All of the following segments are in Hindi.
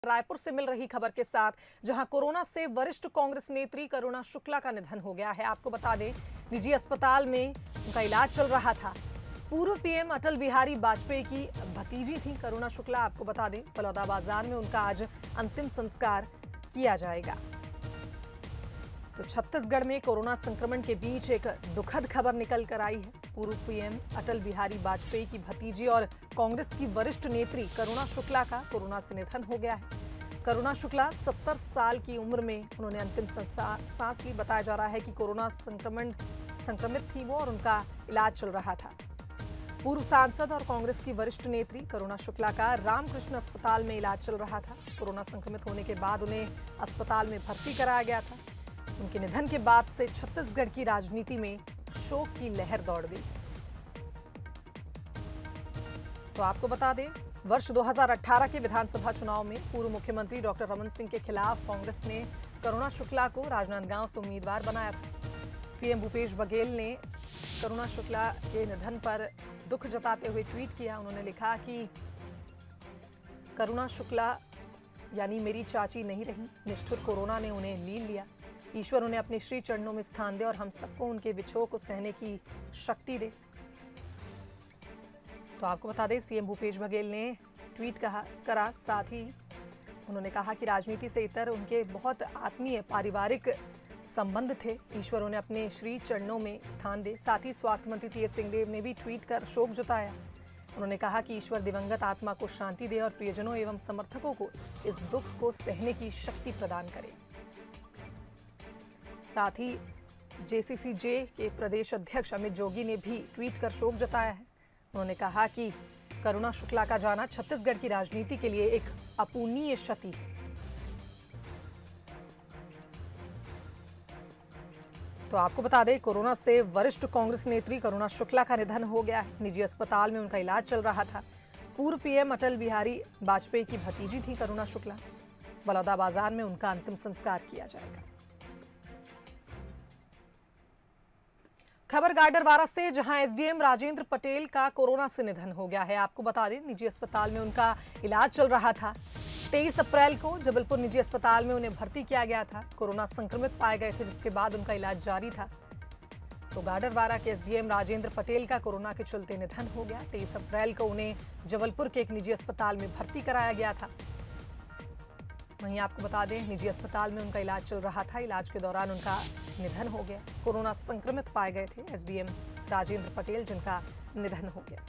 रायपुर से मिल रही खबर के साथ, जहां कोरोना से वरिष्ठ कांग्रेस नेत्री करुणा शुक्ला का निधन हो गया है। आपको बता दें, निजी अस्पताल में उनका इलाज चल रहा था। पूर्व पीएम अटल बिहारी वाजपेयी की भतीजी थी करुणा शुक्ला। आपको बता दें, बलौदाबाजार में उनका आज अंतिम संस्कार किया जाएगा। तो छत्तीसगढ़ में कोरोना संक्रमण के बीच एक दुखद खबर निकल कर आई है। पूर्व पीएम अटल बिहारी वाजपेयी की भतीजी और कांग्रेस की वरिष्ठ नेत्री करुणा शुक्ला का कोरोना से निधन हो गया है। करुणा शुक्ला 70 साल की उम्र में उन्होंने अंतिम सांस ली। बताया जा रहा है कि कोरोना संक्रमित थी वो और उनका इलाज चल रहा था। पूर्व सांसद और कांग्रेस की वरिष्ठ नेत्री करुणा शुक्ला का रामकृष्ण अस्पताल में इलाज चल रहा था। कोरोना संक्रमित होने के बाद उन्हें अस्पताल में भर्ती कराया गया था। उनके निधन के बाद से छत्तीसगढ़ की राजनीति में शोक की लहर दौड़ गई। तो आपको बता दें, वर्ष 2018 के विधानसभा चुनाव में पूर्व मुख्यमंत्री डॉक्टर रमन सिंह के खिलाफ कांग्रेस ने करुणा शुक्ला को राजनांदगांव से उम्मीदवार बनाया था। सीएम भूपेश बघेल ने करुणा शुक्ला के निधन पर दुख जताते हुए ट्वीट किया। उन्होंने लिखा कि करुणा शुक्ला यानी मेरी चाची नहीं रही, निष्ठुर कोरोना ने उन्हें लील लिया। ईश्वर उन्हें अपने श्री चरणों में स्थान दे और हम सबको उनके विछोह को सहने की शक्ति दे। तो आपको बता दें, सीएम भूपेश बघेल ने ट्वीट करा। साथ ही उन्होंने कहा कि राजनीति से इतर उनके बहुत आत्मीय पारिवारिक संबंध थे। ईश्वर उन्हें अपने श्री चरणों में स्थान दे। साथ ही स्वास्थ्य मंत्री टीएस सिंहदेव ने भी ट्वीट कर शोक जताया। उन्होंने कहा कि ईश्वर दिवंगत आत्मा को शांति दे और प्रियजनों एवं समर्थकों को इस दुख को सहने की शक्ति प्रदान करे। साथ ही जेसीसीजे के प्रदेश अध्यक्ष अमित जोगी ने भी ट्वीट कर शोक जताया है। उन्होंने कहा कि करुणा शुक्ला का जाना छत्तीसगढ़ की राजनीति के लिए एक अपूरणीय क्षति है। तो आपको बता दें, कोरोना से वरिष्ठ कांग्रेस नेत्री करुणा शुक्ला का निधन हो गया है। निजी अस्पताल में उनका इलाज चल रहा था। पूर्व पीएम अटल बिहारी वाजपेयी की भतीजी थी करुणा शुक्ला। बलौदाबाजार में उनका अंतिम संस्कार किया जाएगा। खबर गाडरवारा से, जहां एसडीएम राजेंद्र पटेल का कोरोना से निधन हो गया है। आपको बता दें, निजी अस्पताल में उनका इलाज चल रहा था। 23 अप्रैल को जबलपुर निजी अस्पताल में उन्हें भर्ती किया गया था। कोरोना संक्रमित पाए गए थे, जिसके बाद उनका इलाज जारी था। तो गाडरवारा के एसडीएम राजेंद्र पटेल का कोरोना के चलते निधन हो गया। 23 अप्रैल को उन्हें जबलपुर के एक निजी अस्पताल में भर्ती कराया गया था। वहीं आपको बता दें, निजी अस्पताल में उनका इलाज चल रहा था। इलाज के दौरान उनका निधन हो गया। कोरोना संक्रमित पाए गए थे एसडीएम राजेंद्र पटेल, जिनका निधन हो गया।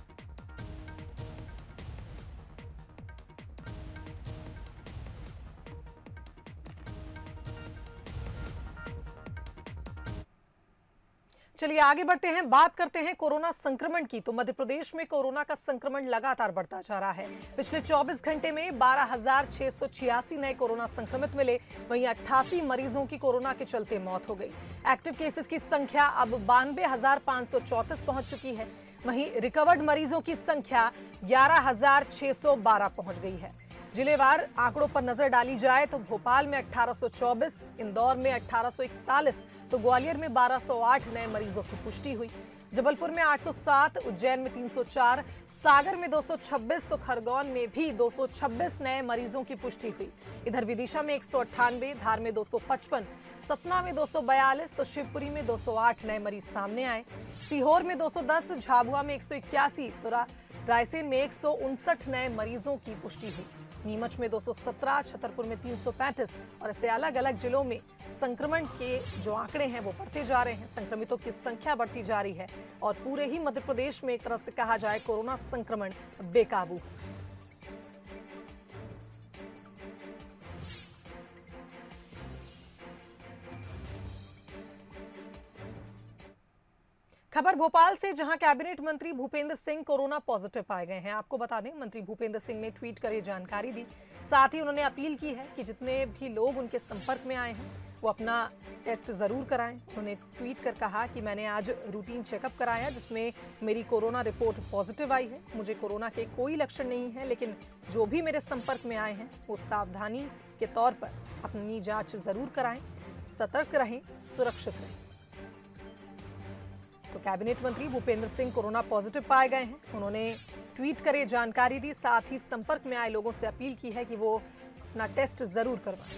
चलिए आगे बढ़ते हैं, बात करते हैं कोरोना संक्रमण की। तो मध्य प्रदेश में कोरोना का संक्रमण लगातार बढ़ता जा रहा है। पिछले 24 घंटे में 12,686 नए कोरोना संक्रमित मिले। वहीं 88 मरीजों की कोरोना के चलते मौत हो गई। एक्टिव केसेस की संख्या अब 92,534 पहुंच चुकी है। वहीं रिकवर्ड मरीजों की संख्या 11,612 पहुंच गई है। जिलेवार आंकड़ों पर नजर डाली जाए तो भोपाल में 1824, इंदौर में 1841, तो ग्वालियर में 1208 नए मरीजों की पुष्टि हुई। जबलपुर में 807, उज्जैन में 304, सागर में 226, तो खरगोन में भी 226 नए मरीजों की पुष्टि हुई। इधर विदिशा में 198, धार में 255, सतना में 242, तो शिवपुरी में 208 नए मरीज सामने आए। सीहोर में 210, झाबुआ में 181, तो रायसेन में 159 नए मरीजों की पुष्टि हुई। नीमच में 217, छतरपुर में 335 और ऐसे अलग अलग जिलों में संक्रमण के जो आंकड़े हैं वो बढ़ते जा रहे हैं। संक्रमितों की संख्या बढ़ती जा रही है और पूरे ही मध्य प्रदेश में एक तरह से कहा जाए कोरोना संक्रमण बेकाबू। खबर भोपाल से, जहां कैबिनेट मंत्री भूपेंद्र सिंह कोरोना पॉजिटिव पाए गए हैं। आपको बता दें, मंत्री भूपेंद्र सिंह ने ट्वीट कर जानकारी दी। साथ ही उन्होंने अपील की है कि जितने भी लोग उनके संपर्क में आए हैं वो अपना टेस्ट जरूर कराएं। उन्होंने ट्वीट कर कहा कि मैंने आज रूटीन चेकअप कराया, जिसमें मेरी कोरोना रिपोर्ट पॉजिटिव आई है। मुझे कोरोना के कोई लक्षण नहीं है, लेकिन जो भी मेरे संपर्क में आए हैं वो सावधानी के तौर पर अपनी जांच जरूर कराएं, सतर्क रहें, सुरक्षित रहें। तो कैबिनेट मंत्री भूपेंद्र सिंह कोरोना पॉजिटिव पाए गए हैं। उन्होंने ट्वीट कर जानकारी दी। साथ ही संपर्क में आए लोगों से अपील की है कि वो अपना टेस्ट जरूर करवाएं।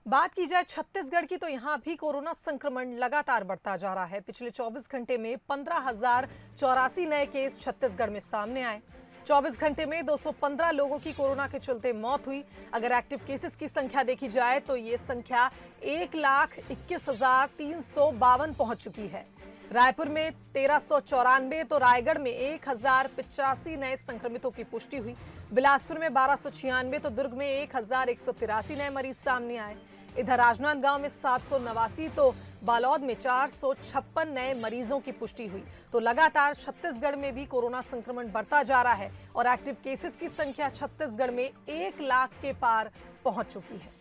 बात की जाए छत्तीसगढ़ की तो यहां भी कोरोना संक्रमण लगातार बढ़ता जा रहा है। पिछले 24 घंटे में 15,084 नए केस छत्तीसगढ़ में सामने आए। 24 घंटे में 215 लोगों की कोरोना के चलते मौत हुई। अगर एक्टिव केसेस की संख्या देखी जाए तो ये संख्या 1,21,352 पहुंच चुकी है। रायपुर में 1394 तो रायगढ़ में 1,085 नए संक्रमितों की पुष्टि हुई। बिलासपुर में 1296 तो दुर्ग में 1,183 नए मरीज सामने आए। इधर राजनांदगांव में 789 तो बालोद में 456 नए मरीजों की पुष्टि हुई। तो लगातार छत्तीसगढ़ में भी कोरोना संक्रमण बढ़ता जा रहा है और एक्टिव केसेस की संख्या छत्तीसगढ़ में 1 लाख के पार पहुंच चुकी है।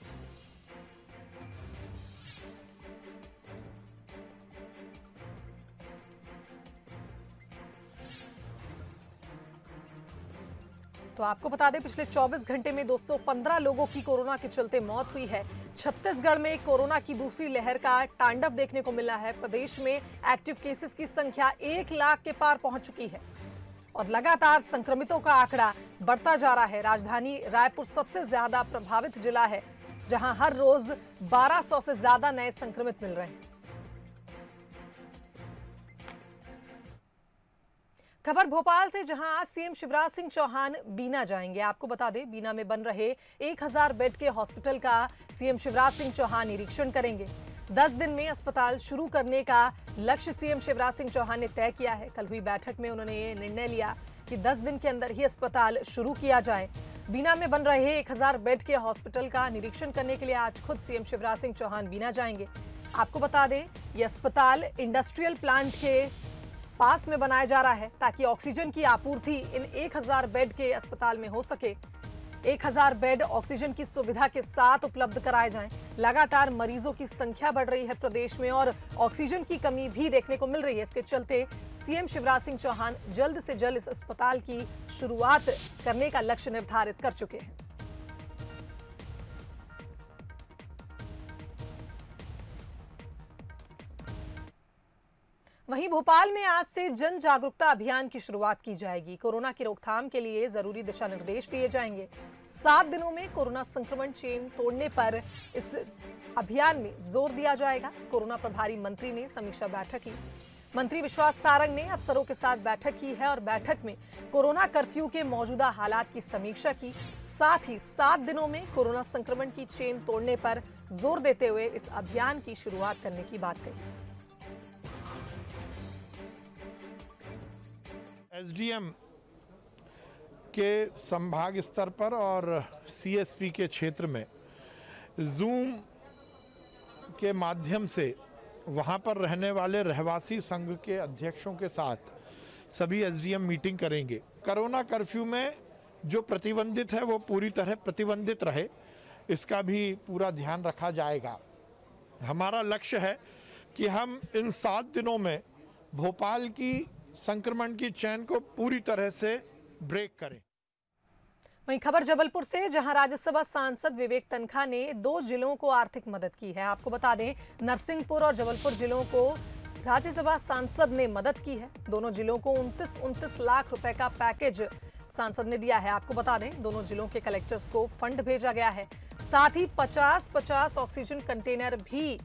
तो आपको बता दें पिछले 24 घंटे में 215 लोगों की कोरोना के चलते मौत हुई है। छत्तीसगढ़ में कोरोना की दूसरी लहर का तांडव देखने को मिला है। प्रदेश में एक्टिव केसेस की संख्या 1 लाख के पार पहुंच चुकी है और लगातार संक्रमितों का आंकड़ा बढ़ता जा रहा है। राजधानी रायपुर सबसे ज्यादा प्रभावित जिला है, जहां हर रोज 1200 से ज्यादा नए संक्रमित मिल रहे हैं। खबर भोपाल से, जहां आज सीएम शिवराज सिंह चौहान बीना जाएंगे। आपको बता दें बीना में बन रहे 1000 बेड के हॉस्पिटल का सीएम शिवराज सिंह चौहान निरीक्षण करेंगे। 10 दिन में अस्पताल शुरू करने का लक्ष्य सीएम शिवराज सिंह चौहान ने तय किया है। कल हुई बैठक में उन्होंने ये निर्णय लिया कि 10 दिन के अंदर ही अस्पताल शुरू किया जाए। बीना में बन रहे 1000 बेड के हॉस्पिटल का निरीक्षण करने के लिए आज खुद सीएम शिवराज सिंह चौहान बीना जाएंगे। आपको बता दें ये अस्पताल इंडस्ट्रियल प्लांट के पास में बनाया जा रहा है ताकि ऑक्सीजन की आपूर्ति इन 1000 बेड के अस्पताल में हो सके। 1000 बेड ऑक्सीजन की सुविधा के साथ उपलब्ध कराए जाएं। लगातार मरीजों की संख्या बढ़ रही है प्रदेश में और ऑक्सीजन की कमी भी देखने को मिल रही है। इसके चलते सीएम शिवराज सिंह चौहान जल्द से जल्द इस अस्पताल की शुरुआत करने का लक्ष्य निर्धारित कर चुके हैं। वहीं भोपाल में आज से जन जागरूकता अभियान की शुरुआत की जाएगी। कोरोना की रोकथाम के लिए जरूरी दिशा निर्देश दिए जाएंगे। 7 दिनों में कोरोना संक्रमण चेन तोड़ने पर इस अभियान में जोर दिया जाएगा। कोरोना प्रभारी मंत्री ने समीक्षा बैठक की। मंत्री विश्वास सारंग ने अफसरों के साथ बैठक की है और बैठक में कोरोना कर्फ्यू के मौजूदा हालात की समीक्षा की। साथ ही 7 दिनों में कोरोना संक्रमण की चेन तोड़ने पर जोर देते हुए इस अभियान की शुरुआत करने की बात कही। एसडीएम के संभाग स्तर पर और सीएसपी के क्षेत्र में जूम के माध्यम से वहां पर रहने वाले रहवासी संघ के अध्यक्षों के साथ सभी एसडीएम मीटिंग करेंगे। कोरोना कर्फ्यू में जो प्रतिबंधित है वो पूरी तरह प्रतिबंधित रहे, इसका भी पूरा ध्यान रखा जाएगा। हमारा लक्ष्य है कि हम इन 7 दिनों में भोपाल की संक्रमण की चेन को पूरी तरह से ब्रेक करें। वहीं खबर जबलपुर से, जहां राज्यसभा सांसद विवेक तनखा ने 2 जिलों को आर्थिक मदद की है। आपको बता दें नरसिंहपुर और जबलपुर जिलों को राज्यसभा सांसद ने मदद की है। दोनों जिलों को 29 लाख रुपए का पैकेज सांसद ने दिया है। आपको बता दें दोनों जिलों के कलेक्टर्स को फंड भेजा गया है। साथ ही 50-50 ऑक्सीजन कंटेनर भी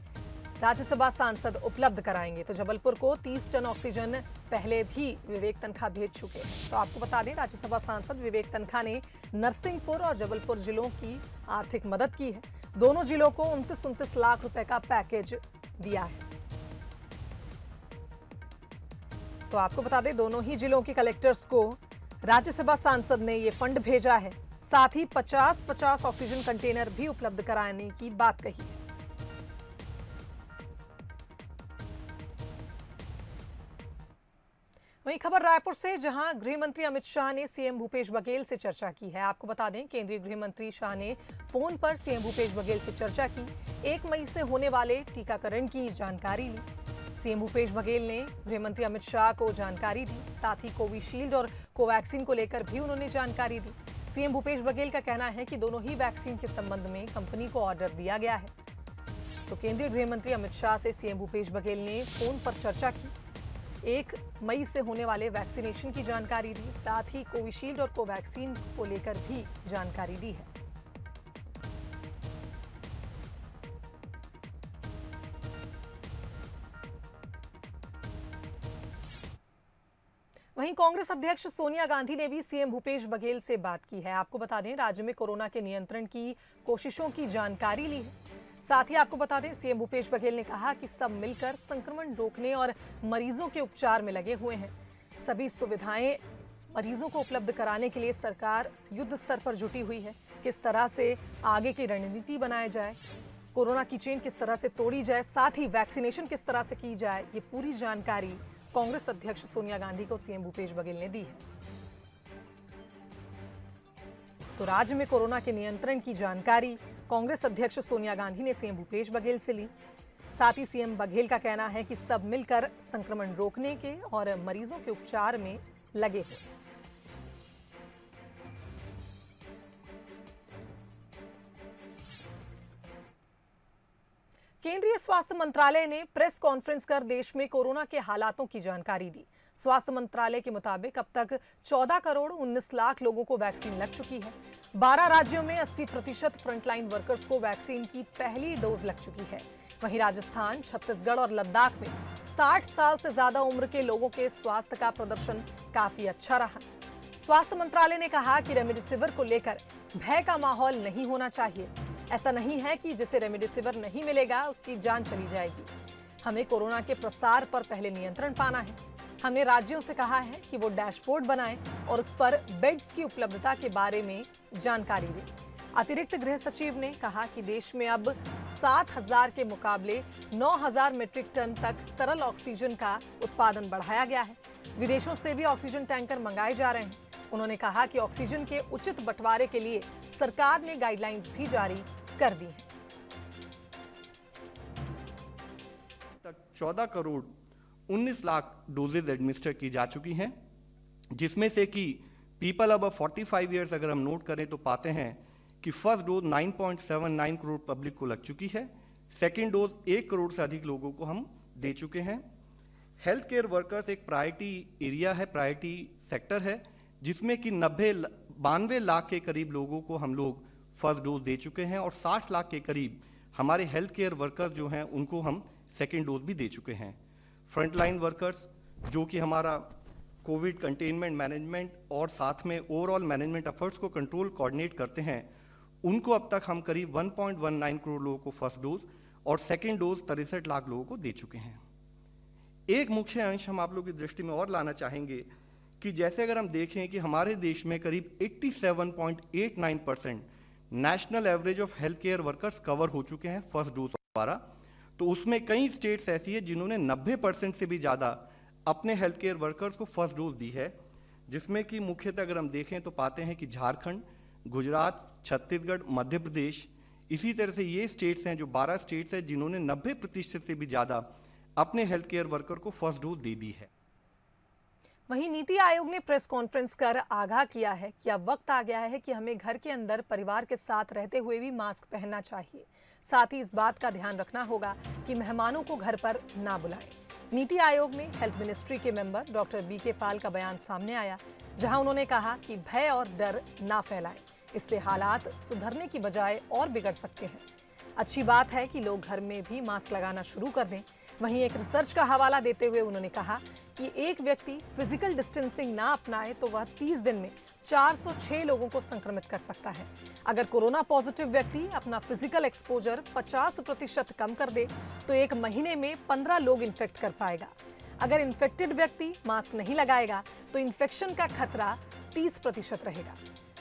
राज्यसभा सांसद उपलब्ध कराएंगे। तो जबलपुर को 30 टन ऑक्सीजन पहले भी विवेक तनखा भेज चुके हैं। तो आपको बता दें राज्यसभा सांसद विवेक तनखा ने नरसिंहपुर और जबलपुर जिलों की आर्थिक मदद की है। दोनों जिलों को 29 लाख रुपए का पैकेज दिया है। तो आपको बता दें दोनों ही जिलों के कलेक्टर्स को राज्यसभा सांसद ने ये फंड भेजा है। साथ ही 50-50 ऑक्सीजन कंटेनर भी उपलब्ध कराने की बात कही है। वहीं खबर रायपुर से, जहां गृह मंत्री अमित शाह ने सीएम भूपेश बघेल से चर्चा की है। आपको बता दें केंद्रीय गृह मंत्री शाह ने फोन पर सीएम भूपेश बघेल से चर्चा की। 1 मई से होने वाले टीकाकरण की जानकारी ली। सीएम भूपेश बघेल ने गृह मंत्री अमित शाह को जानकारी दी। साथ ही कोविशील्ड और कोवैक्सीन को लेकर भी उन्होंने जानकारी दी। सीएम भूपेश बघेल का कहना है कि दोनों ही वैक्सीन के संबंध में कंपनी को ऑर्डर दिया गया है। तो केंद्रीय गृह मंत्री अमित शाह से सीएम भूपेश बघेल ने फोन पर चर्चा की। 1 मई से होने वाले वैक्सीनेशन की जानकारी दी। साथ ही कोविशील्ड और कोवैक्सीन को लेकर भी जानकारी दी है। वहीं कांग्रेस अध्यक्ष सोनिया गांधी ने भी सीएम भूपेश बघेल से बात की है। आपको बता दें, राज्य में कोरोना के नियंत्रण की कोशिशों की जानकारी ली है। साथ ही आपको बता दें, सीएम भूपेश बघेल ने कहा कि सब मिलकर संक्रमण रोकने और मरीजों के उपचार में लगे हुए हैं। सभी सुविधाएं मरीजों को उपलब्ध कराने के लिए सरकार युद्ध स्तर पर जुटी हुई है। किस तरह से आगे की रणनीति बनाई जाए, कोरोना की चेन किस तरह से तोड़ी जाए, साथ ही वैक्सीनेशन किस तरह से की जाए, ये पूरी जानकारी कांग्रेस अध्यक्ष सोनिया गांधी को सीएम भूपेश बघेल ने दी है। तो राज्य में कोरोना के नियंत्रण की जानकारी कांग्रेस अध्यक्ष सोनिया गांधी ने सीएम भूपेश बघेल से ली। साथ ही सीएम बघेल का कहना है कि सब मिलकर संक्रमण रोकने के और मरीजों के उपचार में लगे हैं। केंद्रीय स्वास्थ्य मंत्रालय ने प्रेस कॉन्फ्रेंस कर देश में कोरोना के हालातों की जानकारी दी। स्वास्थ्य मंत्रालय के मुताबिक अब तक 14 करोड़ 19 लाख लोगों को वैक्सीन लग चुकी है। 12 राज्यों में 80% फ्रंटलाइन वर्कर्स को वैक्सीन की पहली डोज लग चुकी है। वहीं राजस्थान, छत्तीसगढ़ और लद्दाख में 60 साल से ज्यादा उम्र के लोगों के स्वास्थ्य का प्रदर्शन काफी अच्छा रहा। स्वास्थ्य मंत्रालय ने कहा कि रेमडेसिविर को लेकर भय का माहौल नहीं होना चाहिए। ऐसा नहीं है कि जिसे रेमडेसिविर नहीं मिलेगा उसकी जान चली जाएगी। हमें कोरोना के प्रसार पर पहले नियंत्रण पाना है। हमने राज्यों से कहा है कि वो डैशबोर्ड बनाएं और उस पर बेड्स की उपलब्धता के बारे में जानकारी दें। अतिरिक्त गृह सचिव ने कहा कि देश में अब 7,000 के मुकाबले 9,000 मीट्रिक टन तक तरल ऑक्सीजन का उत्पादन बढ़ाया गया है। विदेशों से भी ऑक्सीजन टैंकर मंगाए जा रहे हैं। उन्होंने कहा कि ऑक्सीजन के उचित बंटवारे के लिए सरकार ने गाइडलाइंस भी जारी कर दी हैं। तक 14 करोड़ 19 लाख डोजेज एडमिनिस्टर की जा चुकी हैं, जिसमें से कि पीपल अब 45 ईयर्स अगर हम नोट करें तो पाते हैं कि फर्स्ट डोज 9.79 करोड़ पब्लिक को लग चुकी है। सेकेंड डोज 1 करोड़ से अधिक लोगों को हम दे चुके हैं। हेल्थ केयर वर्कर्स एक प्रायोरिटी एरिया है, प्रायोरिटी सेक्टर है, जिसमें कि 92 लाख के करीब लोगों को हम लोग फर्स्ट डोज दे चुके हैं और 60 लाख के करीब हमारे हेल्थ केयर वर्कर्स जो हैं उनको हम सेकेंड डोज भी दे चुके हैं। फ्रंटलाइन वर्कर्स जो कि हमारा कोविड कंटेनमेंट मैनेजमेंट और साथ में ओवरऑल मैनेजमेंट एफर्ट्स को कंट्रोल कोऑर्डिनेट करते हैं, उनको अब तक हम करीब 1.19 करोड़ लोगों को फर्स्ट डोज और सेकेंड डोज 63 लाख लोगों को दे चुके हैं। एक मुख्य अंश हम आप लोगों की दृष्टि में और लाना चाहेंगे कि जैसे अगर हम देखें कि हमारे देश में करीब 87.89% national average of health care workers cover हो चुके हैं फर्स्ट डोज द्वारा, तो उसमें कई स्टेट्स ऐसी है जिन्होंने 90% से भी ज्यादा अपने हेल्थ केयर वर्कर्स को फर्स्ट डोज दी है, जिसमें कि मुख्यतः अगर हम देखें तो पाते हैं कि झारखंड, गुजरात, छत्तीसगढ़, मध्य प्रदेश, इसी तरह से ये स्टेट्स हैं जो 12 स्टेट्स हैं जिन्होंने 90% से भी ज्यादा अपने हेल्थ केयर वर्कर को फर्स्ट डोज दे दी है। वहीं नीति आयोग ने प्रेस कॉन्फ्रेंस कर आगाह किया है कि अब वक्त आ गया है कि हमें घर के अंदर परिवार के साथ रहते हुए भी मास्क पहनना चाहिए। साथ ही इस बात का ध्यान रखना होगा कि मेहमानों को घर पर ना बुलाएं। नीति आयोग में हेल्थ मिनिस्ट्री के मेंबर डॉक्टर बीके पाल का बयान सामने आया, जहां उन्होंने कहा कि भय और डर ना फैलाएं। इससे हालात सुधरने की बजाय और बिगड़ सकते हैं। अच्छी बात है कि लोग घर में भी मास्क लगाना शुरू कर दें। वहीं एक रिसर्च का हवाला देते हुए उन्होंने कहा कि एक व्यक्ति फिजिकल डिस्टेंसिंग ना अपनाए तो वह 30 दिन में 406 लोगों को संक्रमित कर सकता है। अगर कोरोना पॉजिटिव व्यक्ति अपना फिजिकल एक्सपोजर 50% कम कर दे तो एक महीने में 15 लोग इन्फेक्ट कर पाएगा। अगर इन्फेक्टेड व्यक्ति मास्क नहीं लगाएगा तो इन्फेक्शन का खतरा 30% रहेगा।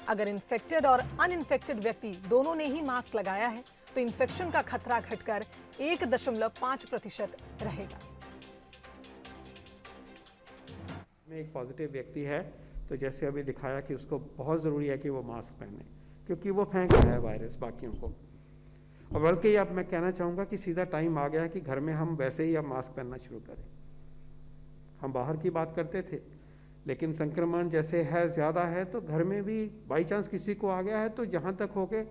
अगर इन्फेक्टेड और अनइन्फेक्टेड व्यक्ति दोनों ने ही मास्क लगाया है तो इन्फेक्शन का खतरा घटकर 1.5% रहेगा। में एक पॉजिटिव व्यक्ति है तो जैसे अभी दिखाया कि उसको बहुत ज़रूरी है कि वो मास्क पहने, क्योंकि वो फेंक रहा है वायरस बाकियों को। और बल्कि अब मैं कहना चाहूँगा कि सीधा टाइम आ गया है कि घर में हम वैसे ही अब मास्क पहनना शुरू करें। हम बाहर की बात करते थे, लेकिन संक्रमण जैसे है ज़्यादा है तो घर में भी बाई चांस किसी को आ गया है तो जहाँ तक हो के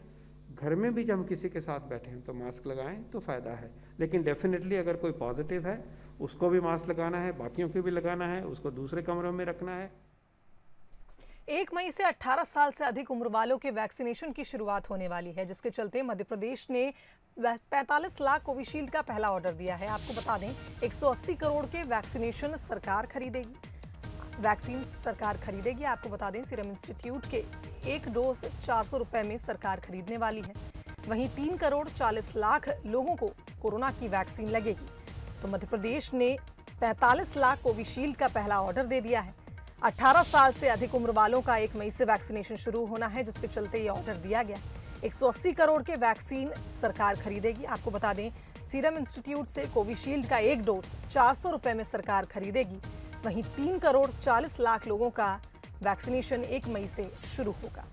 घर में भी जब हम किसी के साथ बैठे हैं तो मास्क लगाएं तो फ़ायदा है। लेकिन डेफिनेटली अगर कोई पॉजिटिव है उसको भी मास्क लगाना है, बाकियों को भी लगाना है, उसको दूसरे कमरों में रखना है। 1 मई से 18 साल से अधिक उम्र वालों के वैक्सीनेशन की शुरुआत होने वाली है, जिसके चलते मध्य प्रदेश ने 45 लाख कोविशील्ड का पहला ऑर्डर दिया है। आपको बता दें 180 करोड़ के वैक्सीनेशन सरकार खरीदेगी। वैक्सीन सरकार खरीदेगी। आपको बता दें सीरम इंस्टीट्यूट के एक डोज 400 रुपए में सरकार खरीदने वाली है। वहीं 3 करोड़ 40 लाख लोगों को कोरोना की वैक्सीन लगेगी। तो मध्य प्रदेश ने 45 लाख कोविशील्ड का पहला ऑर्डर दे दिया है। 18 साल से अधिक उम्र वालों का 1 मई से वैक्सीनेशन शुरू होना है, जिसके चलते ये ऑर्डर दिया गया। 180 करोड़ के वैक्सीन सरकार खरीदेगी। आपको बता दें सीरम इंस्टीट्यूट से कोविशील्ड का एक डोज 400 रुपए में सरकार खरीदेगी। वहीं 3 करोड़ 40 लाख लोगों का वैक्सीनेशन 1 मई से शुरू होगा।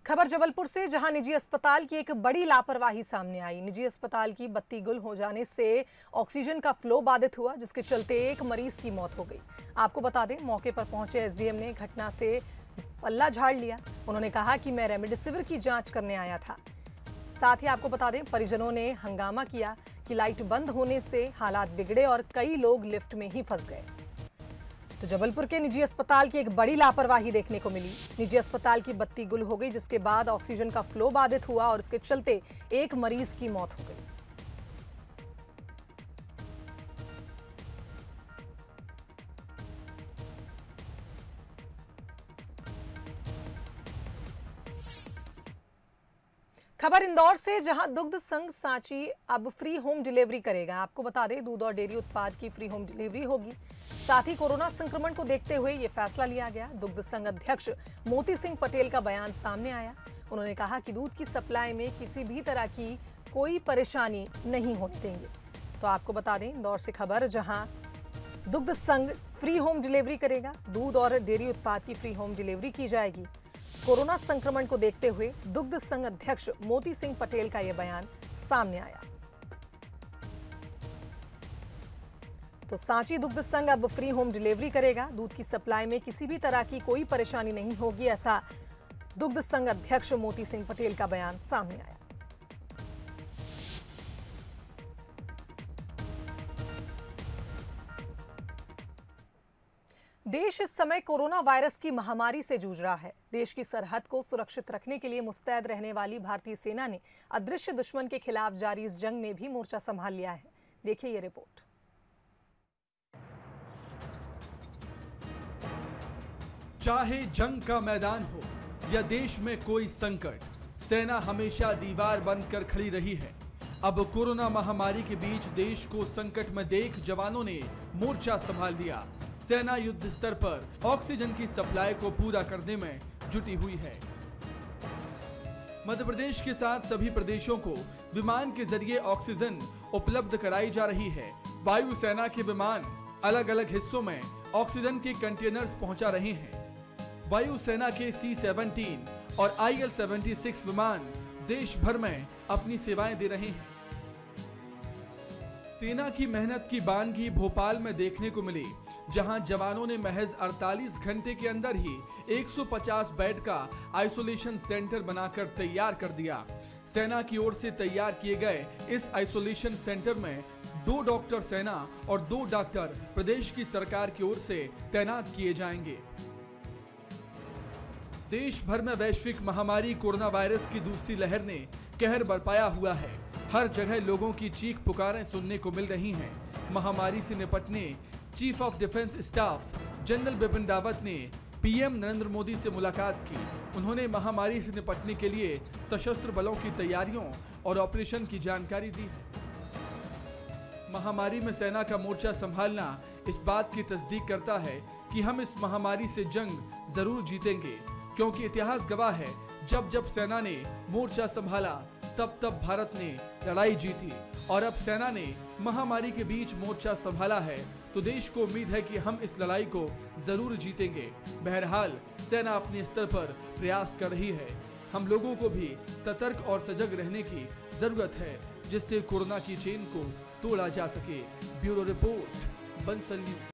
खबर जबलपुर से, जहां निजी अस्पताल की एक बड़ी लापरवाही सामने आई। निजी अस्पताल की बत्ती गुल हो जाने से ऑक्सीजन का फ्लो बाधित हुआ, जिसके चलते एक मरीज की मौत हो गई। आपको बता दें मौके पर पहुंचे एसडीएम ने घटना से पल्ला झाड़ लिया। उन्होंने कहा कि मैं रेमडेसिविर की जांच करने आया था। साथ ही आपको बता दें परिजनों ने हंगामा किया कि लाइट बंद होने से हालात बिगड़े और कई लोग लिफ्ट में ही फंस गए। तो जबलपुर के निजी अस्पताल की एक बड़ी लापरवाही देखने को मिली। निजी अस्पताल की बत्ती गुल हो गई, जिसके बाद ऑक्सीजन का फ्लो बाधित हुआ और इसके चलते एक मरीज की मौत हो गई। खबर इंदौर से, जहां दुग्ध संघ सांची अब फ्री होम डिलीवरी करेगा। आपको बता दें दूध और डेयरी उत्पाद की फ्री होम डिलीवरी होगी। साथ ही कोरोना संक्रमण को देखते हुए ये फैसला लिया गया। दुग्ध संघ अध्यक्ष मोती सिंह पटेल का बयान सामने आया। उन्होंने कहा कि दूध की सप्लाई में किसी भी तरह की कोई परेशानी नहीं होने देंगे। तो आपको बता दें इंदौर से खबर, जहां दुग्ध संघ फ्री होम डिलीवरी करेगा। दूध और डेयरी उत्पाद की फ्री होम डिलीवरी की जाएगी। कोरोना संक्रमण को देखते हुए दुग्ध संघ अध्यक्ष मोती सिंह पटेल का यह बयान सामने आया। तो सांची दुग्ध संघ अब फ्री होम डिलीवरी करेगा। दूध की सप्लाई में किसी भी तरह की कोई परेशानी नहीं होगी, ऐसा दुग्ध संघ अध्यक्ष मोती सिंह पटेल का बयान सामने आया। देश इस समय कोरोना वायरस की महामारी से जूझ रहा है। देश की सरहद को सुरक्षित रखने के लिए मुस्तैद रहने वाली भारतीय सेना ने अदृश्य दुश्मन के खिलाफ जारी इस जंग में भी मोर्चा संभाल लिया है। देखिए ये रिपोर्ट। चाहे जंग का मैदान हो या देश में कोई संकट, सेना हमेशा दीवार बनकर खड़ी रही है। अब कोरोना महामारी के बीच देश को संकट में देख जवानों ने मोर्चा संभाल लिया। सेना युद्ध स्तर पर ऑक्सीजन की सप्लाई को पूरा करने में जुटी हुई है। मध्य प्रदेश के साथ सभी प्रदेशों को विमान के जरिए ऑक्सीजन उपलब्ध कराई जा रही है। वायुसेना के विमान अलग अलग हिस्सों में ऑक्सीजन के कंटेनर्स पहुंचा रहे हैं। वायुसेना के C-17 और IL-76 विमान देश भर में अपनी सेवाएं दे रहे हैं। सेना की मेहनत की बानगी भोपाल में देखने को मिली, जहां जवानों ने महज 48 घंटे के अंदर ही 150 बेड का आइसोलेशन सेंटर बनाकर तैयार कर दिया। सेना की ओर से तैयार किए गए इस आइसोलेशन सेंटर में 2 डॉक्टर सेना और 2 डॉक्टर प्रदेश की सरकार की ओर से तैनात किए जाएंगे। देश भर में वैश्विक महामारी कोरोना वायरस की दूसरी लहर ने कहर बरपाया हुआ है। हर जगह लोगों की चीख पुकारें सुनने को मिल रही हैं। महामारी से निपटने chief of defence staff general Bipin Rawat ने पीएम नरेंद्र मोदी से मुलाकात की। उन्होंने महामारी से निपटने के लिए सशस्त्र बलों की तैयारियों और ऑपरेशन की जानकारी दी है। महामारी में सेना का मोर्चा संभालना इस बात की तस्दीक करता है कि हम इस महामारी से जंग जरूर जीतेंगे, क्योंकि इतिहास गवाह है जब जब सेना ने मोर्चा संभाला तब तब भारत ने लड़ाई जीती, और अब सेना ने महामारी के बीच मोर्चा संभाला है तो देश को उम्मीद है कि हम इस लड़ाई को जरूर जीतेंगे। बहरहाल सेना अपने स्तर पर प्रयास कर रही है। हम लोगों को भी सतर्क और सजग रहने की जरूरत है, जिससे कोरोना की चेन को तोड़ा जा सके। Bureau report, Bansal news.